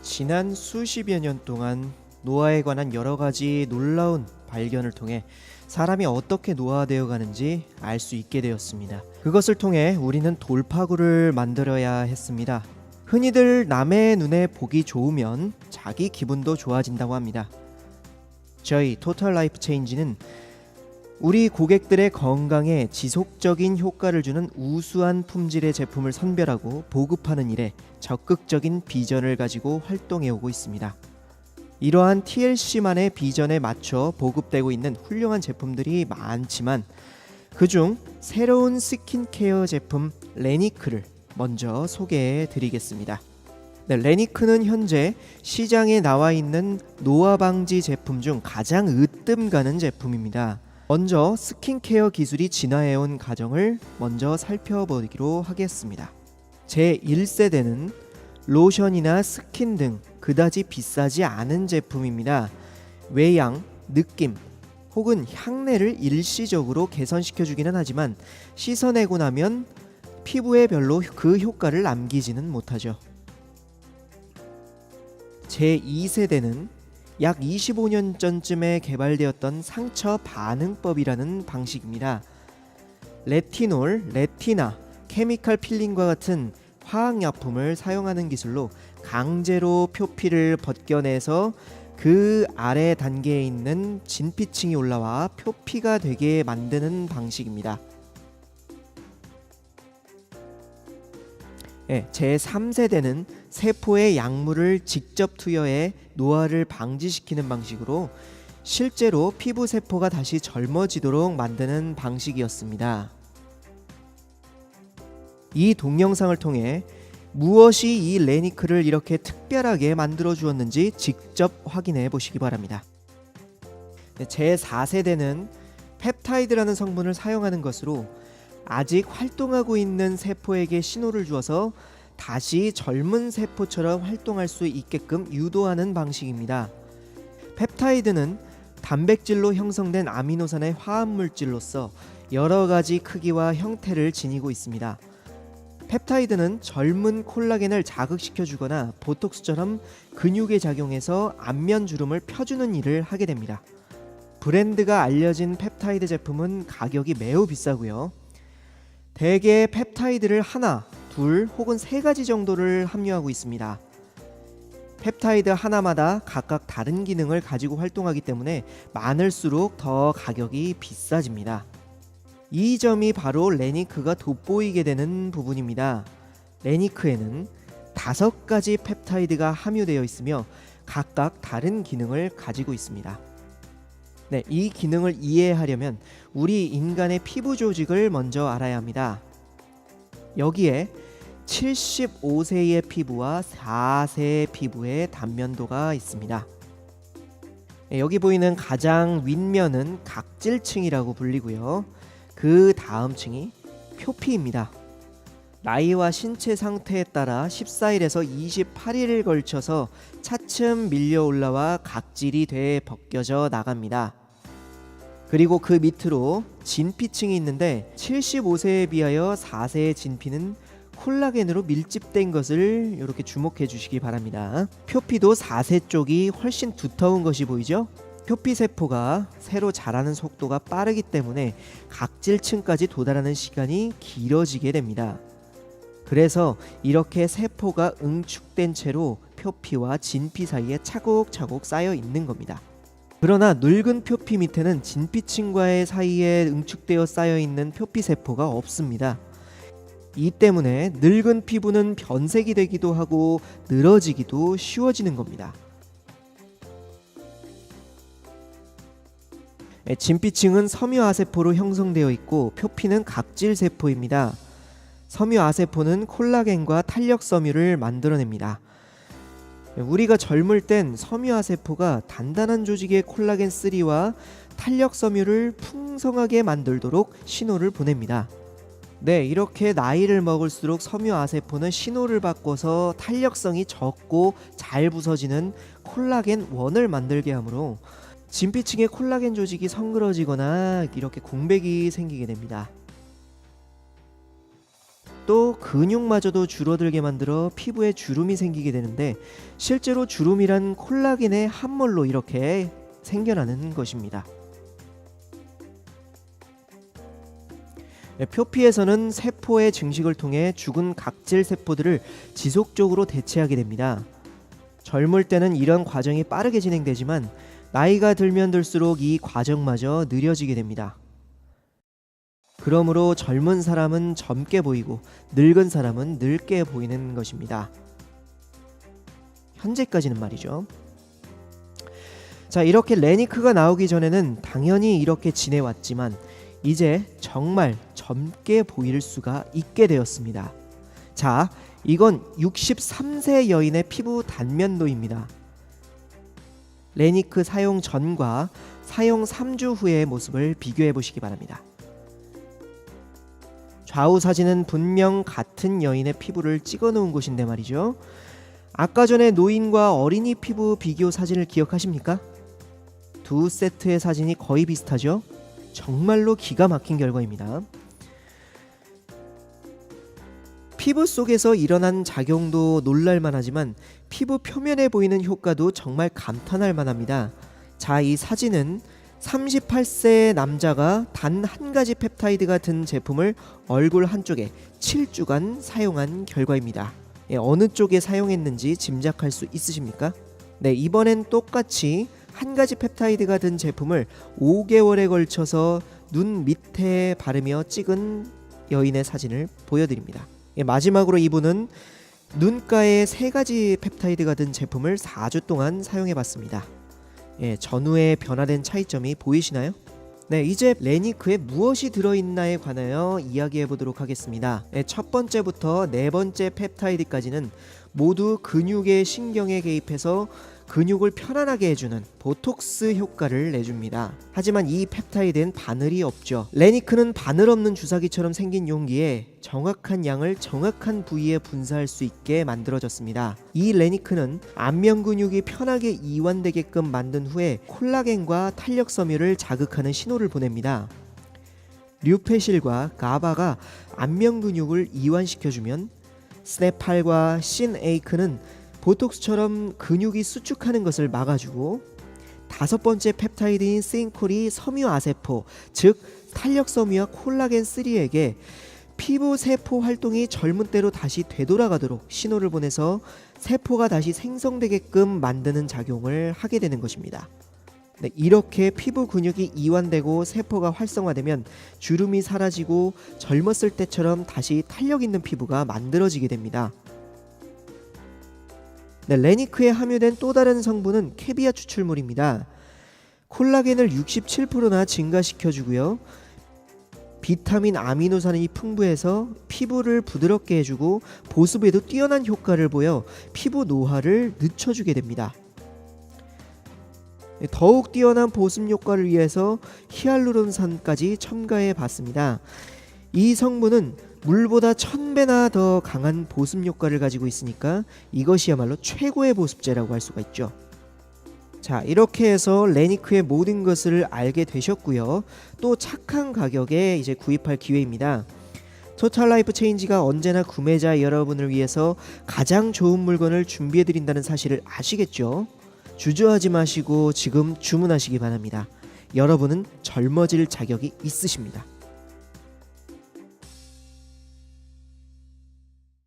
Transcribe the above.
지난 수십여 년 동안 노화에 관한 여러 가지 놀라운 발견을 통해 사람이 어떻게 노화되어 가는지 알 수 있게 되었습니다. 그것을 통해 우리는 돌파구를 만들어야 했습니다. 흔히들 남의 눈에 보기 좋으면 자기 기분도 좋아진다고 합니다. 저희 토탈 라이프 체인지는 우리 고객들의 건강에 지속적인 효과를 주는 우수한 품질의 제품을 선별하고 보급하는 일에 적극적인 비전을 가지고 활동해 오고 있습니다. 이러한 TLC만의 비전에 맞춰 보급되고 있는 훌륭한 제품들이 많지만 그중 새로운 스킨케어 제품 레니크를 먼저 소개해 드리겠습니다. 레니크는 현재 시장에 나와 있는 노화 방지 제품 중 가장 으뜸 가는 제품입니다. 먼저 스킨케어 기술이 진화해온 과정을 먼저 살펴보기로 하겠습니다. 제1세대는 로션이나 스킨 등 그다지 비싸지 않은 제품입니다. 외양, 느낌 혹은 향내를 일시적으로 개선시켜주기는 하지만 씻어내고 나면 피부에 별로 그 효과를 남기지는 못하죠. 제2세대는 약 25년 전쯤에 개발되었던 상처 반응법이라는 방식입니다. 레티놀, 레티나, 케미칼 필링과 같은 화학약품을 사용하는 기술로 강제로 표피를 벗겨내서 그 아래 단계에 있는 진피층이 올라와 표피가 되게 만드는 방식입니다. 제3세대는 세포에 약물을 직접 투여해 노화를 방지시키는 방식으로 실제로 피부 세포가 다시 젊어지도록 만드는 방식이었습니다. 이 동영상을 통해 무엇이 이 레니크를 이렇게 특별하게 만들어 주었는지 직접 확인해 보시기 바랍니다. 제4세대는 펩타이드라는 성분을 사용하는 것으로 아직 활동하고 있는 세포에게 신호를 주어서 다시 젊은 세포처럼 활동할 수 있게끔 유도하는 방식입니다. 펩타이드는 단백질로 형성된 아미노산의 화합물질로서 여러 가지 크기와 형태를 지니고 있습니다. 펩타이드는 젊은 콜라겐을 자극시켜 주거나 보톡스처럼 근육에 작용해서 안면 주름을 펴주는 일을 하게 됩니다. 브랜드가 알려진 펩타이드 제품은 가격이 매우 비싸고요. 대개 펩타이드를 하나, 둘 혹은 세 가지 정도를 함유하고 있습니다. 펩타이드 하나마다 각각 다른 기능을 가지고 활동하기 때문에 많을수록 더 가격이 비싸집니다. 이 점이 바로 레니크가 돋보이게 되는 부분입니다. 레니크에는 5가지 펩타이드가 함유되어 있으며 각각 다른 기능을 가지고 있습니다. 이 기능을 이해하려면 우리 인간의 피부 조직을 먼저 알아야 합니다. 여기에 75세의 피부와 4세 피부의 단면도가 있습니다. 여기 보이는 가장 윗면은 각질층이라고 불리고요. 그 다음 층이 표피입니다. 나이와 신체 상태에 따라 14일에서 28일을 걸쳐서 차츰 밀려 올라와 각질이 돼 벗겨져 나갑니다. 그리고 그 밑으로 진피층이 있는데 75세에 비하여 4세의 진피는 콜라겐으로 밀집된 것을 이렇게 주목해 주시기 바랍니다. 표피도 4세 쪽이 훨씬 두터운 것이 보이죠? 표피 세포가 새로 자라는 속도가 빠르기 때문에 각질층까지 도달하는 시간이 길어지게 됩니다. 그래서 이렇게 세포가 응축된 채로 표피와 진피 사이에 차곡차곡 쌓여 있는 겁니다. 그러나 늙은 표피 밑에는 진피층과의 사이에 응축되어 쌓여 있는 표피 세포가 없습니다. 이 때문에 늙은 피부는 변색이 되기도 하고 늘어지기도 쉬워지는 겁니다. 진피층은 섬유아세포로 형성되어 있고 표피는 각질세포입니다. 섬유아세포는 콜라겐과 탄력섬유를 만들어냅니다. 우리가 젊을 땐 섬유아세포가 단단한 조직의 콜라겐3와 탄력섬유를 풍성하게 만들도록 신호를 보냅니다. 이렇게 나이를 먹을수록 섬유아세포는 신호를 바꿔서 탄력성이 적고 잘 부서지는 콜라겐1을 만들게 하므로 진피층의 콜라겐 조직이 성그러지거나 이렇게 공백이 생기게 됩니다. 또 근육마저도 줄어들게 만들어 피부에 주름이 생기게 되는데, 실제로 주름이란 콜라겐의 함몰로 이렇게 생겨나는 것입니다. 표피에서는 세포의 증식을 통해 죽은 각질 세포들을 지속적으로 대체하게 됩니다. 젊을 때는 이런 과정이 빠르게 진행되지만 나이가 들면 들수록 이 과정마저 느려지게 됩니다. 그러므로 젊은 사람은 젊게 보이고 늙은 사람은 늙게 보이는 것입니다. 현재까지는 말이죠. 자, 이렇게 레니크가 나오기 전에는 당연히 이렇게 지내왔지만 이제 정말 젊게 보일 수가 있게 되었습니다. 자, 이건 63세 여인의 피부 단면도입니다. 레니크 사용 전과 사용 3주 후의 모습을 비교해 보시기 바랍니다. 좌우 사진은 분명 같은 여인의 피부를 찍어 놓은 곳인데 말이죠. 아까 전에 노인과 어린이 피부 비교 사진을 기억하십니까? 두 세트의 사진이 거의 비슷하죠? 정말로 기가 막힌 결과입니다. 피부 속에서 일어난 작용도 놀랄만하지만 피부 표면에 보이는 효과도 정말 감탄할 만합니다. 자, 이 사진은 38세의 남자가 단 한 가지 펩타이드가 든 제품을 얼굴 한쪽에 7주간 사용한 결과입니다. 어느 쪽에 사용했는지 짐작할 수 있으십니까? 네, 이번엔 똑같이 한 가지 펩타이드가 든 제품을 5개월에 걸쳐서 눈 밑에 바르며 찍은 여인의 사진을 보여드립니다. 마지막으로 이분은 눈가에 3가지 펩타이드가 든 제품을 4주 동안 사용해봤습니다. 전후에 변화된 차이점이 보이시나요? 네, 이제 레니크에 무엇이 들어있나에 관하여 이야기해보도록 하겠습니다. 첫 번째부터 네 번째 펩타이드까지는 모두 근육의 신경에 개입해서 근육을 편안하게 해주는 보톡스 효과를 내줍니다. 하지만 이 펩타이드엔 바늘이 없죠. 레니크는 바늘 없는 주사기처럼 생긴 용기에 정확한 양을 정확한 부위에 분사할 수 있게 만들어졌습니다. 이 레니크는 안면 근육이 편하게 이완되게끔 만든 후에 콜라겐과 탄력 섬유를 자극하는 신호를 보냅니다. 류페실과 가바가 안면 근육을 이완시켜주면 스네팔과 신에이크는 보톡스처럼 근육이 수축하는 것을 막아주고, 다섯 번째 펩타이드인 세인콜이 섬유아세포, 즉 탄력섬유와 콜라겐3에게 피부 세포 활동이 젊은 때로 다시 되돌아가도록 신호를 보내서 세포가 다시 생성되게끔 만드는 작용을 하게 되는 것입니다. 네, 이렇게 피부 근육이 이완되고 세포가 활성화되면 주름이 사라지고 젊었을 때처럼 다시 탄력 있는 피부가 만들어지게 됩니다. 네, 레니크에 함유된 또 다른 성분은 캐비아 추출물입니다. 콜라겐을 67%나 증가시켜주고요. 비타민 아미노산이 풍부해서 피부를 부드럽게 해주고 보습에도 뛰어난 효과를 보여 피부 노화를 늦춰주게 됩니다. 더욱 뛰어난 보습 효과를 위해서 히알루론산까지 첨가해 봤습니다. 이 성분은 물보다 1000배나 더 강한 보습 효과를 가지고 있으니까 이것이야말로 최고의 보습제라고 할 수가 있죠. 자, 이렇게 해서 레니크의 모든 것을 알게 되셨고요. 또 착한 가격에 이제 구입할 기회입니다. 토탈 라이프 체인지가 언제나 구매자 여러분을 위해서 가장 좋은 물건을 준비해 드린다는 사실을 아시겠죠? 주저하지 마시고 지금 주문하시기 바랍니다. 여러분은 젊어질 자격이 있으십니다.